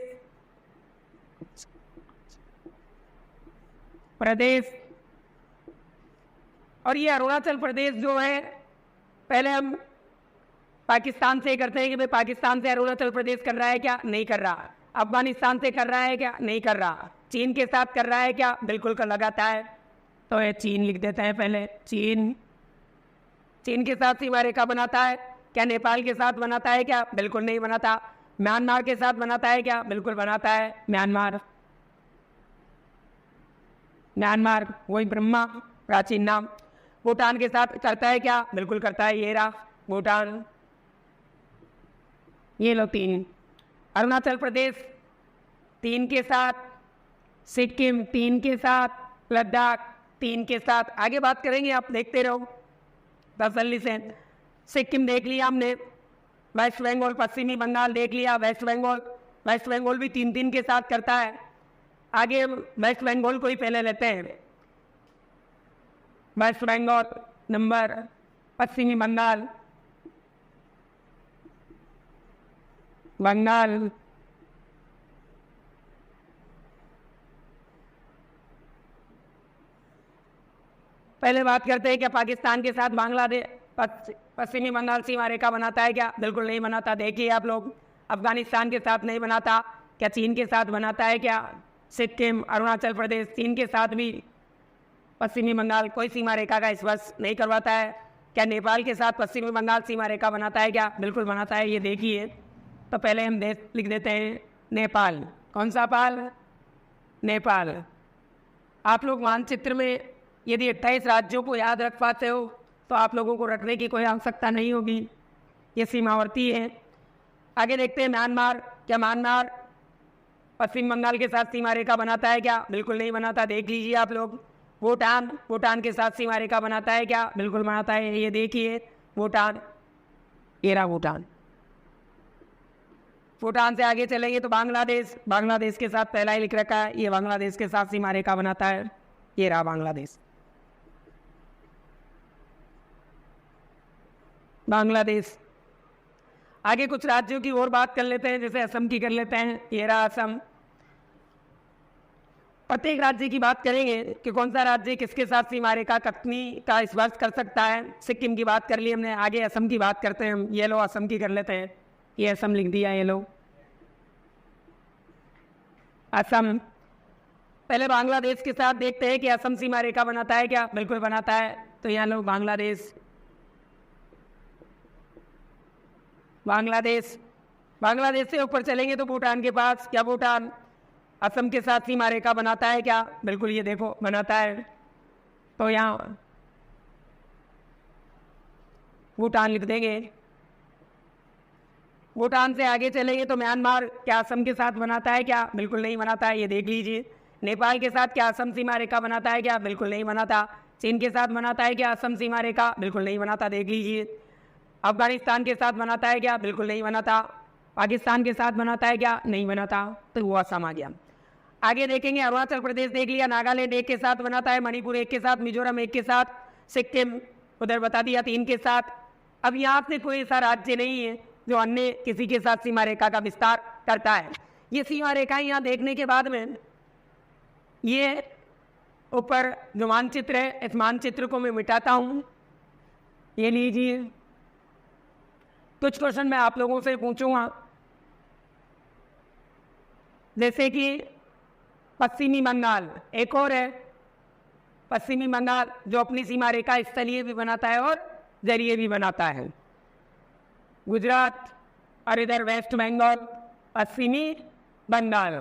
प्रदेश। और ये अरुणाचल प्रदेश जो है, पहले हम पाकिस्तान से करते हैं कि भाई पाकिस्तान से अरुणाचल प्रदेश कर रहा है क्या? नहीं कर रहा। अफगानिस्तान से कर रहा है क्या? नहीं कर रहा। चीन के साथ कर रहा है क्या? बिल्कुल कर लगाता है। तो ये चीन लिख देते हैं पहले, चीन। चीन के साथ सीमा रेखा बनाता है क्या? नेपाल के साथ बनाता है क्या? बिल्कुल नहीं बनाता। म्यांमार के साथ बनाता है क्या? बिल्कुल बनाता है, म्यांमार। म्यांमार वही ब्रह्मा प्राचीन नाम। भूटान के साथ करता है क्या? बिल्कुल करता है, ये रहा भूटान। ये लो 3। अरुणाचल प्रदेश 3 के साथ, सिक्किम 3 के साथ, लद्दाख 3 के साथ। आगे बात करेंगे, आप देखते रहो तसल्ली से। सिक्किम देख लिया हमने, वेस्ट बंगाल पश्चिमी बंगाल देख लिया, वेस्ट बंगाल। वेस्ट बंगाल भी 3-3 के साथ करता है। आगे हम वेस्ट बंगाल को ही पहले लेते हैं। वेस्ट बंगाल नंबर, पश्चिमी बंगाल, बंगाल, पहले बात करते हैं क्या पाकिस्तान के साथ बांग्लादेश पश्चिमी बंगाल सीमा रेखा बनाता है क्या? बिल्कुल नहीं बनाता। देखिए आप लोग, अफगानिस्तान के साथ नहीं बनाता। क्या चीन के साथ बनाता है क्या? सिक्किम, अरुणाचल प्रदेश, चीन के साथ भी पश्चिमी बंगाल कोई सीमा रेखा का स्पर्श नहीं करवाता है। क्या नेपाल के साथ पश्चिमी बंगाल सीमा रेखा बनाता है क्या? बिल्कुल बनाता है। ये देखिए, तो पहले हम देश लिख देते हैं नेपाल। कौन सा पाल? नेपाल। आप लोग मानचित्र में यदि 28 राज्यों को याद रख पाते हो तो आप लोगों को रखने की कोई आवश्यकता नहीं होगी। ये सीमावर्ती है। आगे देखते हैं म्यांमार। क्या म्यांमार पश्चिम बंगाल के साथ सीमा रेखा बनाता है क्या? बिल्कुल नहीं बनाता, देख लीजिए आप लोग। भूटान, भूटान के साथ सीमा रेखा बनाता है क्या? बिल्कुल बनाता है, ये देखिए भूटान, ये रहा भूटान। भूटान से आगे चलेंगे तो बांग्लादेश, बांग्लादेश के साथ पहला ही लिख रखा है, ये बांग्लादेश के साथ सीमा रेखा बनाता है, ये रहा बांग्लादेश। बांग्लादेश। आगे कुछ राज्यों की और बात कर लेते हैं, जैसे असम की कर लेते हैं, ये रहा असम। प्रत्येक राज्य की बात करेंगे कि कौन सा राज्य किसके साथ सीमा रेखा कितनी का स्पर्श कर सकता है। सिक्किम की बात कर ली हमने, आगे असम की बात करते हैं हम। ये लो असम की कर लेते हैं, ये असम लिख दिया, ये लो असम। पहले बांग्लादेश के साथ देखते हैं कि असम सीमा रेखा बनाता है क्या? बिल्कुल बनाता है, तो यहाँ लो बांग्लादेश। बांग्लादेश, बांग्लादेश से ऊपर चलेंगे तो भूटान के पास। क्या भूटान असम के साथ सीमा रेखा बनाता है क्या? बिल्कुल, ये देखो बनाता है, तो यहाँ भूटान लिख देंगे। भूटान से आगे चलेंगे तो म्यांमार, क्या असम के साथ बनाता है क्या? बिल्कुल नहीं बनाता है, ये देख लीजिए। नेपाल के साथ क्या असम सीमा रेखा बनाता है क्या? बिल्कुल नहीं बनाता। चीन के साथ बनाता है क्या असम सीमा रेखा? बिल्कुल नहीं बनाता, देख लीजिए। अफगानिस्तान के साथ बनाता है क्या? बिल्कुल नहीं बनाता। पाकिस्तान के साथ बनाता है क्या? नहीं बनाता, तो वो असम आ गया। आगे देखेंगे अरुणाचल प्रदेश देख लिया, नागालैंड एक के साथ बनाता है, मणिपुर एक के साथ, मिजोरम एक के साथ, सिक्किम उधर बता दिया 3 के साथ। अब यहाँ से कोई ऐसा राज्य नहीं है जो अन्य किसी के साथ सीमा रेखा का विस्तार करता है। ये सीमा रेखाएं यहाँ देखने के बाद में ये ऊपर जो मानचित्र है, इस मानचित्र को मैं मिटाता हूँ, ये लीजिए। कुछ क्वेश्चन मैं आप लोगों से पूछूंगा, जैसे कि पश्चिमी बंगाल एक और है। पश्चिमी बंगाल जो अपनी सीमा रेखा स्थलीय भी बनाता है और जलीय भी बनाता है। गुजरात और इधर वेस्ट बंगाल, पश्चिमी बंगाल।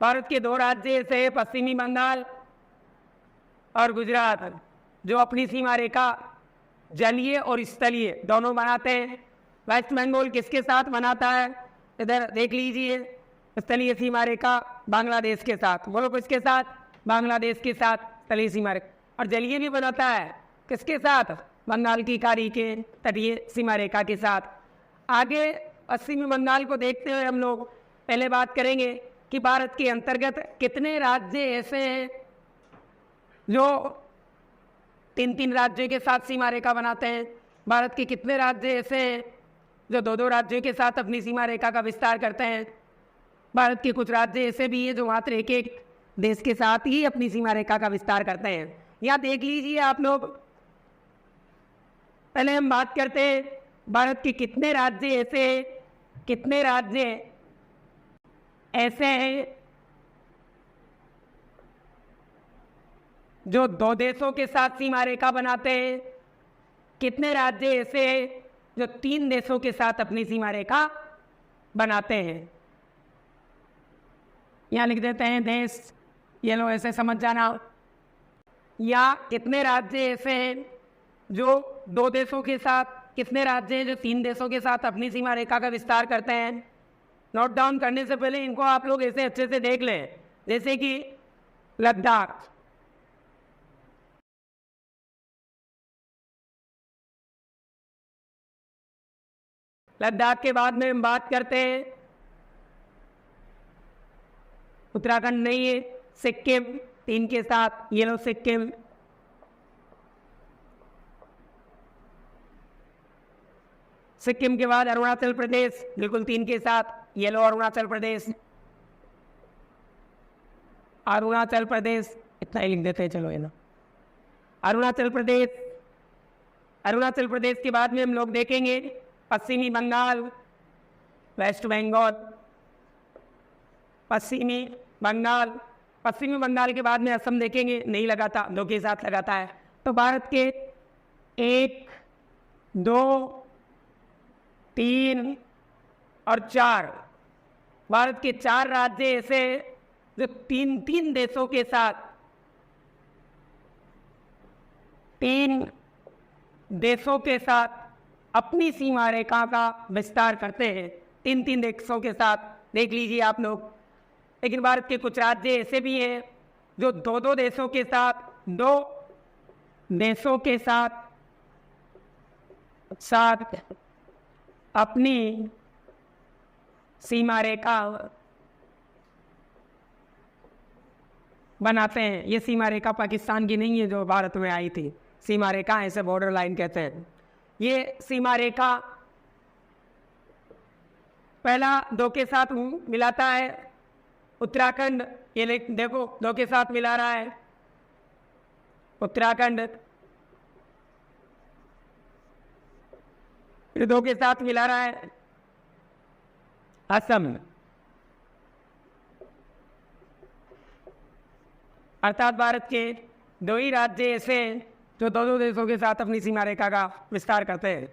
भारत के 2 राज्य ऐसे हैं, पश्चिमी बंगाल और गुजरात, जो अपनी सीमा रेखा जलीय और स्थलीय दोनों बनाते हैं। वेस्ट बंगाल किसके साथ बनाता है? इधर देख लीजिए, स्थलीय सीमा रेखा बांग्लादेश के साथ। बोलो किसके साथ? बांग्लादेश के साथ स्थलीय सीमा रेखा। और जलीय भी बनाता है किसके साथ? बंगाल की खाड़ी के तटीय सीमा रेखा के साथ। आगे पश्चिमी बंगाल को देखते हुए हम लोग पहले बात करेंगे कि भारत के अंतर्गत कितने राज्य ऐसे हैं जो 3-3 राज्यों के साथ सीमा रेखा बनाते हैं। भारत के कितने राज्य ऐसे हैं जो 2-2 राज्यों के साथ अपनी सीमा रेखा का विस्तार करते हैं। भारत के कुछ राज्य ऐसे भी हैं जो मात्र एक देश के साथ ही अपनी सीमा रेखा का विस्तार करते हैं। यहाँ देख लीजिए आप लोग, पहले हम बात करते हैं भारत के कितने राज्य ऐसे हैं जो 2 देशों के साथ सीमा रेखा बनाते हैं। कितने राज्य ऐसे हैं जो 3 देशों के साथ अपनी सीमा रेखा बनाते हैं। यहाँ लिख देते हैं देश, ये लो ऐसे समझ जाना। या कितने राज्य ऐसे हैं जो 2 देशों के साथ, कितने राज्य हैं जो 3 देशों के साथ अपनी सीमा रेखा का विस्तार करते हैं। नोट डाउन करने से पहले इनको आप लोग ऐसे अच्छे से देख लें, जैसे कि लद्दाख, लद्दाख के बाद में हम बात करते हैं उत्तराखंड नहीं है, सिक्किम 3 के साथ, ये लो सिक्किम। सिक्किम के बाद अरुणाचल प्रदेश बिल्कुल 3 के साथ, ये लो अरुणाचल प्रदेश। अरुणाचल प्रदेश इतना ही लिख देते हैं, चलो ये लो अरुणाचल प्रदेश। अरुणाचल प्रदेश के बाद में हम लोग देखेंगे पश्चिमी बंगाल, वेस्ट बंगाल, पश्चिमी बंगाल। पश्चिमी बंगाल के बाद में असम देखेंगे, नहीं लगाता, 2 के साथ लगाता है। तो भारत के 1, 2, 3 और 4, भारत के 4 राज्य ऐसे जो 3 देशों के साथ, 3 देशों के साथ अपनी सीमा रेखा का विस्तार करते हैं 3-3 देशों के साथ। देख लीजिए आप लोग। लेकिन भारत के कुछ राज्य ऐसे भी हैं जो 2-2 देशों के साथ, 2 देशों के साथ अपनी सीमा रेखा बनाते हैं। ये सीमा रेखा पाकिस्तान की नहीं है जो भारत में आई थी। सीमा रेखा ऐसे बॉर्डर लाइन कहते हैं। ये सीमा रेखा पहला 2 के साथ मिलाता है उत्तराखंड। ये देखो 2 के साथ मिला रहा है उत्तराखंड, फिर 2 के साथ मिला रहा है असम। अर्थात भारत के 2 ही राज्य ऐसे जो 2-2 देशों के साथ अपनी सीमा रेखा का विस्तार करते हैं।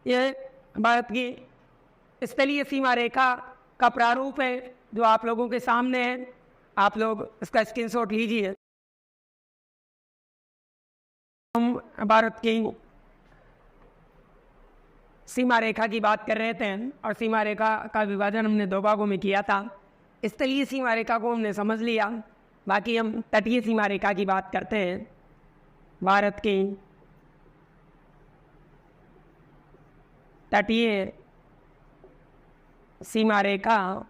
यह भारत की स्थलीय सीमा रेखा का प्रारूप है जो आप लोगों के सामने है। आप लोग इसका स्क्रीनशॉट लीजिए। हम भारत की सीमा रेखा की बात कर रहे थे और सीमा रेखा का विभाजन हमने 2 भागों में किया था। स्थलीय सीमा रेखा को हमने समझ लिया, बाकी हम तटीय सीमा रेखा की बात करते हैं। भारत की तटीय सीमा रेखा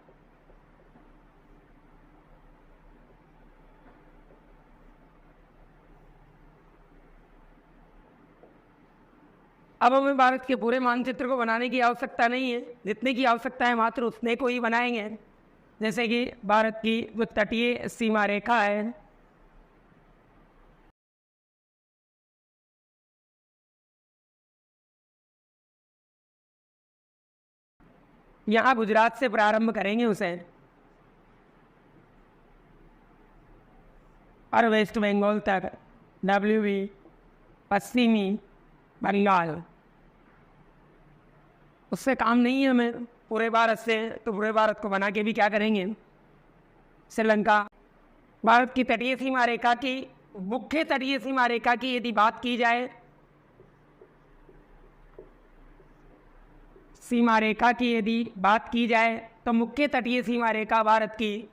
अब हमें भारत के पूरे मानचित्र को बनाने की आवश्यकता नहीं है, जितने की आवश्यकता है मात्र उतने को ही बनाएंगे। जैसे कि भारत की जो तटीय सीमा रेखा है, यहाँ गुजरात से प्रारंभ करेंगे उसे और वेस्ट बंगाल तक WB पश्चिमी बंगाल। उससे काम नहीं है हमें पूरे भारत से, तो पूरे भारत को बना के भी क्या करेंगे। श्रीलंका। भारत की तटीय सीमा रेखा की, मुख्य तटीय सीमा रेखा की यदि बात की जाए, सीमा रेखा की यदि बात की जाए तो मुख्य तटीय सीमा रेखा भारत की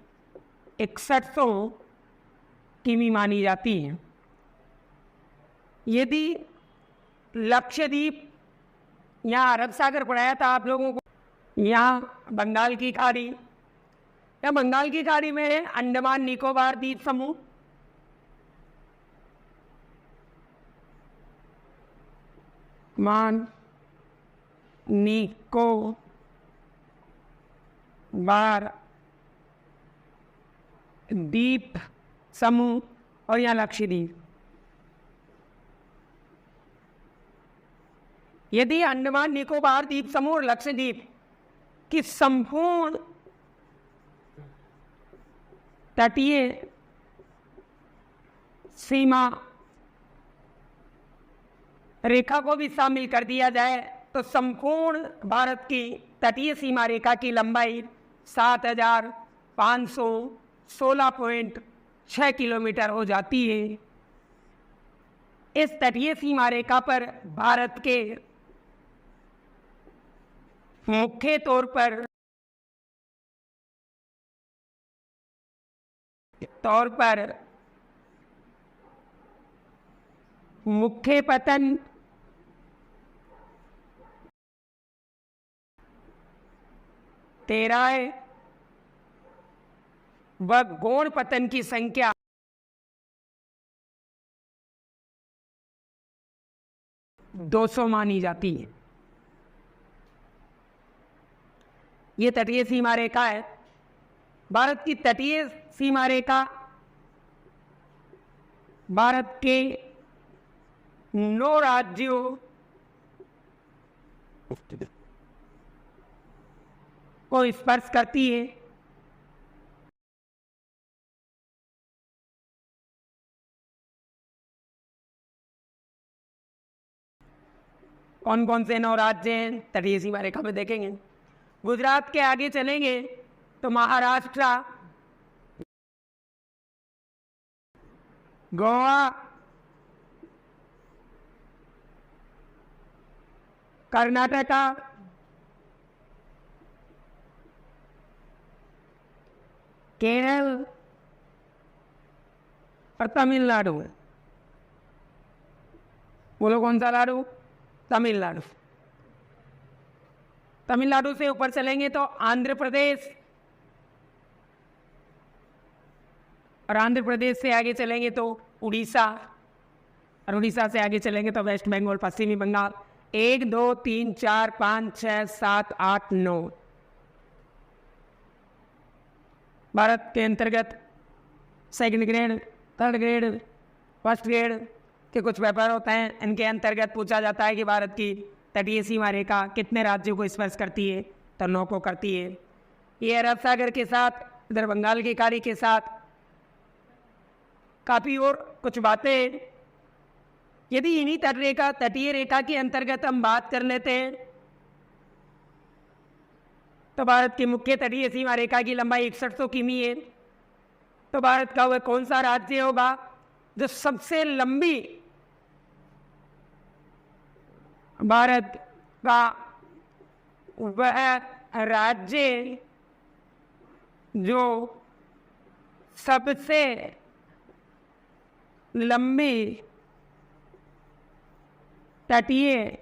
6100 किमी मानी जाती है। यदि लक्षद्वीप, यहाँ अरब सागर पढ़ाया था आप लोगों को, यहाँ बंगाल की खाड़ी, या बंगाल की खाड़ी में है अंडमान निकोबार द्वीप समूह, मान निकोबार द्वीप समूह और यहाँ लक्षद्वीप। यदि अंडमान निकोबार द्वीप समूह और लक्षद्वीप की संपूर्ण तटीय सीमा रेखा को भी शामिल कर दिया जाए तो संपूर्ण भारत की तटीय सीमा रेखा की लंबाई 7516.6 किलोमीटर हो जाती है। इस तटीय सीमा रेखा पर भारत के मुख्य तौर पर मुख्य पतन तेराय व गौण पतन की संख्या 200 मानी जाती है। ये तटीय सीमा रेखा है। भारत की तटीय सीमा रेखा भारत के 9 राज्यों को स्पर्श करती है। कौन कौन से 9 राज्य हैं तटीय सीमा रेखा में देखेंगे। गुजरात के आगे चलेंगे तो महाराष्ट्र, गोवा, कर्नाटका, केरल और तमिलनाडु। बोलो कौन सा लाडू? तमिलनाडु। तमिलनाडु से ऊपर चलेंगे तो आंध्र प्रदेश, और आंध्र प्रदेश से आगे चलेंगे तो उड़ीसा, और उड़ीसा से आगे चलेंगे तो वेस्ट बंगाल, पश्चिमी बंगाल। 1 2 3 4 5 6 7 8 9 भारत के अंतर्गत second grade, third grade, first grade के कुछ पेपर होते हैं। इनके अंतर्गत पूछा जाता है कि भारत की तटीय सीमा रेखा कितने राज्यों को स्पर्श करती है, तो 9 को करती है। ये अरब सागर के साथ, इधर बंगाल की खाड़ी के साथ काफ़ी और कुछ बातें। यदि इन्हीं तटीय रेखा के अंतर्गत हम बात कर लेते हैं तो भारत की मुख्य तटीय सीमा रेखा की लंबाई 6100 किमी है। तो भारत का वह कौन सा राज्य होगा जो सबसे लंबी, भारत का वह राज्य जो सबसे लंबी तटीय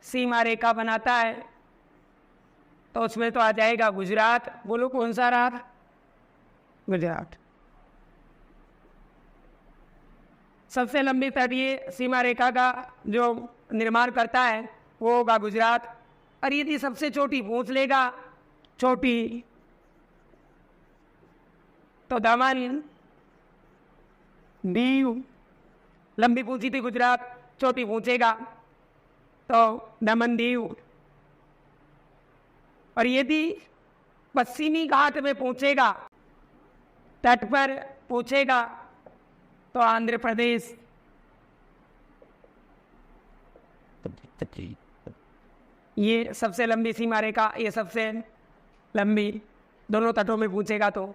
सीमा रेखा बनाता है, तो उसमें तो आ जाएगा गुजरात। बोलो कौन सा राज्य? गुजरात। सबसे लंबी तटीय सीमा रेखा का जो निर्माण करता है वो होगा गुजरात। और यदि सबसे छोटी पूछ लेगा, छोटी, तो दमन दीव। लंबी पूछी थी गुजरात, छोटी पूछेगा तो दमन दीव। और यदि पश्चिमी घाट में पूछेगा, तट पर पूछेगा, तो आंध्र प्रदेश। ये सबसे लंबी सीमा रेखा, ये सबसे लंबी दोनों तटों में पूछेगा। तो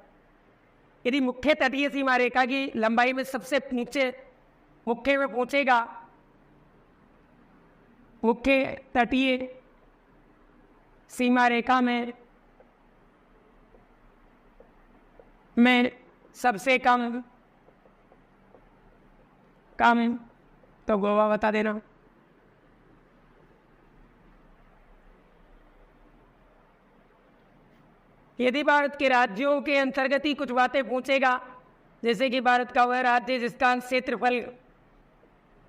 यदि मुख्य तटीय सीमा रेखा की लंबाई में सबसे नीचे मुख्य में पूछेगा, मुख्य तटीय सीमा रेखा में सबसे कम तो गोवा बता देना। यदि भारत के राज्यों के अंतर्गत ही कुछ बातें पूछेगा, जैसे कि भारत का वह राज्य जिसका क्षेत्रफल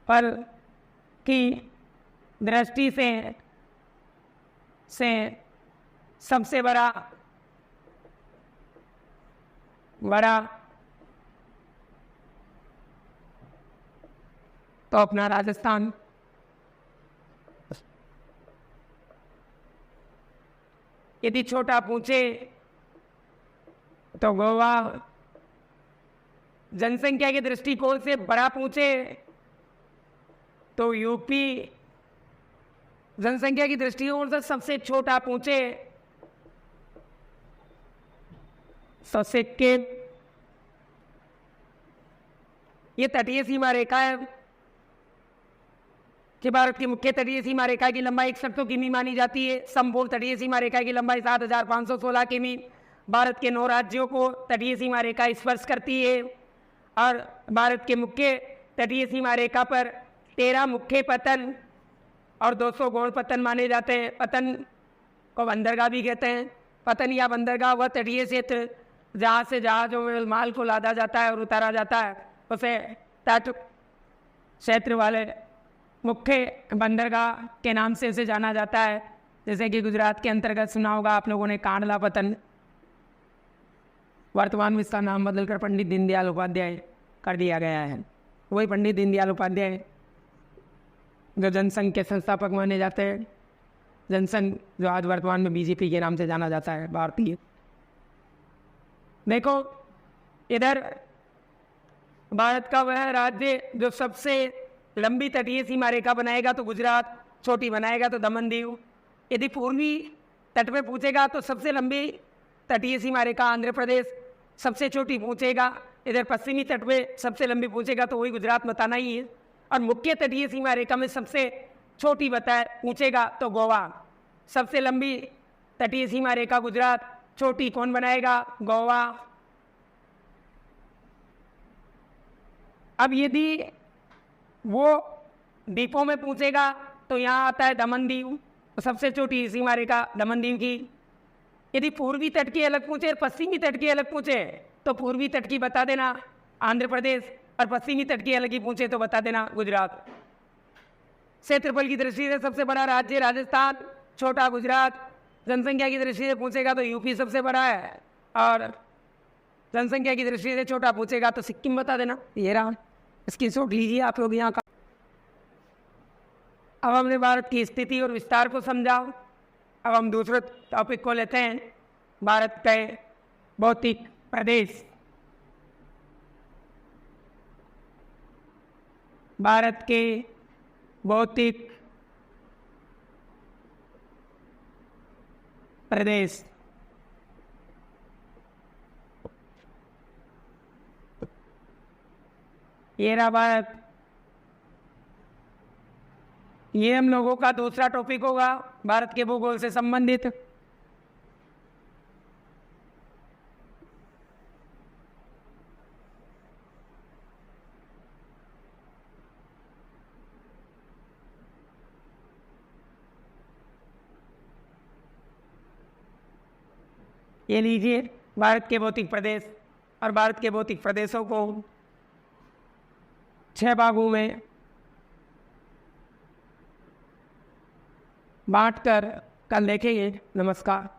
पर की दृष्टि से सबसे बड़ा तो अपना राजस्थान। यदि छोटा पूछे तो गोवा। जनसंख्या के दृष्टिकोण से बड़ा पूछे तो यूपी। जनसंख्या की दृष्टिकोण से सबसे छोटा पूछे तो सिक्किम। ये तटीय सीमा रेखा है कि भारत की मुख्य तटीय सीमा रेखा की लंबाई 6100 किमी मानी जाती है। संपूर्ण तटीय सीमा रेखा की लंबाई 7516 किमी। भारत के 9 राज्यों को तटीय सीमा रेखा स्पर्श करती है और भारत के मुख्य तटीय सीमा रेखा पर 13 मुख्य पतन और 200 गौण पतन माने जाते हैं। पतन को बंदरगाह भी कहते हैं। पतन या बंदरगाह वह तटीय क्षेत्र जहाँ से जहाजों में माल को लादा जाता है और उतारा जाता है, उसे तट क्षेत्र वाले मुख्य बंदरगाह के नाम से उसे जाना जाता है। जैसे कि गुजरात के अंतर्गत सुना होगा आप लोगों ने कांडला पतन, वर्तमान में इसका नाम बदलकर पंडित दीनदयाल उपाध्याय कर दिया गया है। वही पंडित दीनदयाल उपाध्याय जो जनसंघ के संस्थापक माने जाते हैं। जनसंघ जो आज वर्तमान में बीजेपी के नाम से जाना जाता है, भारतीय। देखो इधर भारत का वह राज्य जो सबसे लंबी तटीय सीमा रेखा बनाएगा तो गुजरात, छोटी बनाएगा तो दमन दीव। यदि पूर्वी तट पे पूछेगा तो सबसे लंबी तटीय सीमा रेखा आंध्र प्रदेश, सबसे छोटी पूछेगा इधर पश्चिमी तट पे सबसे लंबी पूछेगा तो वही गुजरात बताना ही है। और मुख्य तटीय सीमा रेखा में सबसे छोटी बताए पूछेगा तो गोवा। सबसे लंबी तटीय सीमा रेखा गुजरात, छोटी कौन बनाएगा? गोवा। अब यदि वो द्वीपों में पूछेगा तो यहाँ आता है दमन दीव, तो सबसे छोटी सीमा रेखा दमन दीव की। यदि पूर्वी तट की अलग पूछे और पश्चिमी तट की अलग पूछे तो पूर्वी तट की बता देना आंध्र प्रदेश, और पश्चिमी तट की अलग ही पूछे तो बता देना गुजरात। क्षेत्रफल की दृष्टि से सबसे बड़ा राज्य राजस्थान, छोटा गुजरात। जनसंख्या की दृष्टि से पूछेगा तो यूपी सबसे बड़ा है, और जनसंख्या की दृष्टि से छोटा पूछेगा तो सिक्किम बता देना। ये रहा, इसकी शॉट लीजिए आप लोग यहाँ का। अब हमने भारत की स्थिति और विस्तार को समझा। अब हम दूसरे टॉपिक को लेते हैं, भारत के भौतिक प्रदेश। भारत के भौतिक प्रदेश। ये रहा भारत। ये हम लोगों का दूसरा टॉपिक होगा, भारत के भूगोल से संबंधित। ये लीजिए भारत के भौतिक प्रदेश, और भारत के भौतिक प्रदेशों को 6 भागों में बांटकर कल देखेंगे। नमस्कार।